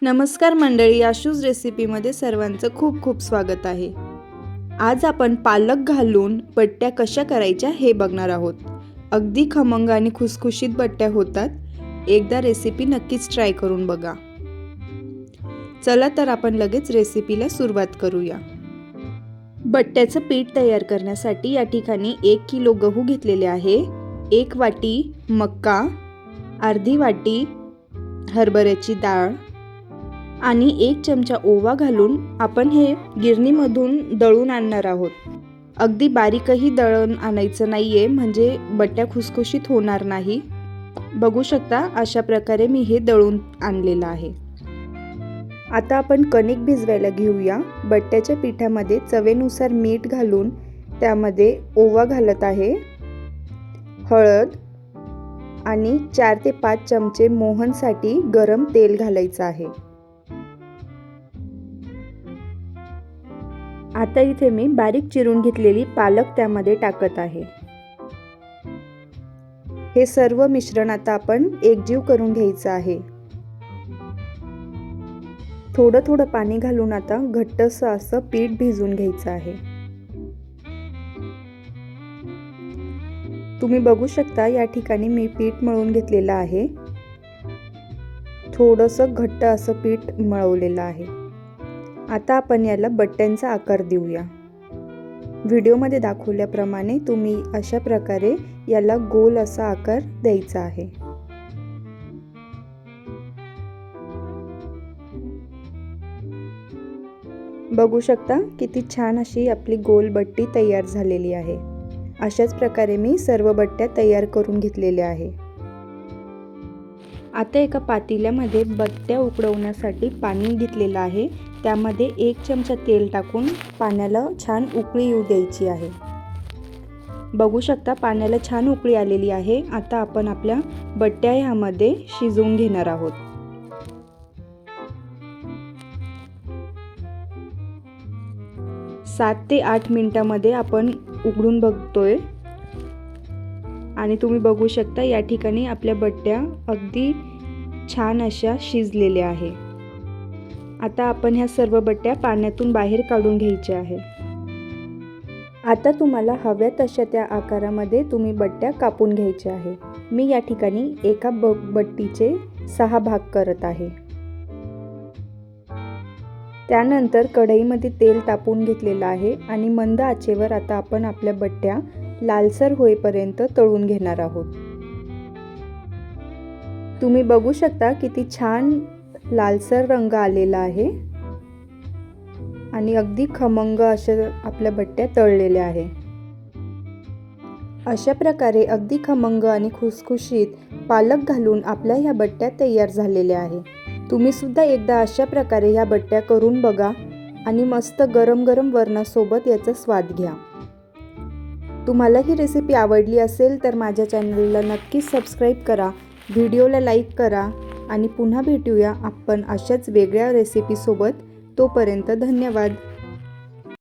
नमस्कार मंडळी, आशूज रेसिपीमध्ये सर्वांचं खूप खूप स्वागत आहे। आज आपण पालक घालून बट्ट्या कशा करायच्या हे बघणार आहोत। अगदी खमंग आणि खुसखुशीत बट्ट्या होतात। एकदा रेसिपी नक्कीच ट्राय करून बघा। चला तर आपण लगेच रेसिपीला सुरुवात करूया। बट्ट्याचं पीठ तयार करण्यासाठी या ठिकाणी 1 किलो गहू घेतलेले आहे, 1 वाटी मक्का, अर्धी वाटी हरभऱ्याची डाळ आणि 1 चमचा ओवा घालून आपण हे गिरणीमधून दळून आणणार आहोत। अगदी बारीकही दळून आणायचं नाहीये, म्हणजे बट्ट्या खुसखुशीत होणार नाही। बघू शकता अशा प्रकारे मी हे दळून आणलेलं आहे। आता आपण कणिक भिजवायला घेऊया। बट्ट्याच्या पिठामध्ये चवीनुसार मीठ घालून त्यामध्ये ओवा घालत आहे, हळद आणि 4 ते 5 चमचे मोहनसाठी गरम तेल घालायचं आहे। आता इथे मी बारीक चिरून घेतलेली पालक त्यामध्ये टाकत आहे। हे सर्व मिश्रण आता आपण एकजीव करून घ्यायचं आहे। थोडं थोडं पाणी घालून आता घट्टसं असं पीठ भिजवून घ्यायचं आहे। तुम्ही बघू शकता या ठिकाणी मी पीठ मळून घेतलेलं आहे। थोडंसं घट्ट असं पीठ मळवलेलं आहे। आता आपण याला बट्ट्यांचा आकार देऊया। व्हिडिओमध्ये दाखवल्याप्रमाणे तुम्ही अशा प्रकारे याला गोल असा आकार द्यायचा आहे। बघू शकता किती छान अशी आपली गोल बट्टी तयार झालेली आहे। अशाच प्रकारे मी सर्व बट्ट्या तयार करून घेतलेल्या आहे। आता एका पातेल्यामध्ये बट्ट्या उकडवण्यासाठी पाणी घेतलेलं आहे। त्यामध्ये 1 चमचा तेल टाकून पाण्याला छान उकळी येऊ द्यायची आहे। बघू शकता पाण्याला छान उकळी आलेली आहे। आता आपण आपल्या बट्ट्या ह्यामध्ये शिजवून घेणार आहोत। सात ते 8 मिनिटांमध्ये आपण उघडून बघतोय आणि तुम्ही बघू शकता या ठिकाणी आपल्या बट्ट्या अगदी छान अशा शिजलेल्या आहे। आता आपण ह्या सर्व बट्ट्या पाण्यातून बाहेर काढून घ्यायच्या आहे। आता तुम्हाला हव्या तशा त्या आकारामध्ये तुम्ही बट्ट्या कापून घ्यायच्या आहे। मी या ठिकाणी एका बट्टीचे 6 भाग करत आहे। त्यानंतर कढईमध्ये तेल तापवून घेतलेलं आहे आणि मंद आचेवर आता आपण आपल्या बट्ट्या लालसर होईपर्यंत तळून घेणार आहोत। तुम्ही बघू शकता किती छान लालसर रंग आलेला आहे आणि अगदी खमंग अशा आपल्या बट्ट्या तळलेल्या आहे। अशा प्रकारे अगदी खमंग आणि खुसखुशीत पालक घालून आपल्या ह्या बट्ट्या तयार झालेल्या आहे। तुम्ही सुद्धा एकदा अशा प्रकारे ह्या बट्ट्या करून बघा आणि मस्त गरम गरम वरणासोबत याचा स्वाद घ्या। तुम्हाला ही रेसिपी आवडली असेल तर माझ्या चॅनलला नक्कीच सबस्क्राईब करा, व्हिडिओला लाईक करा आणि पुन्हा भेटूया आपण अशाच वेगळ्या रेसिपीसोबत। तोपर्यंत धन्यवाद।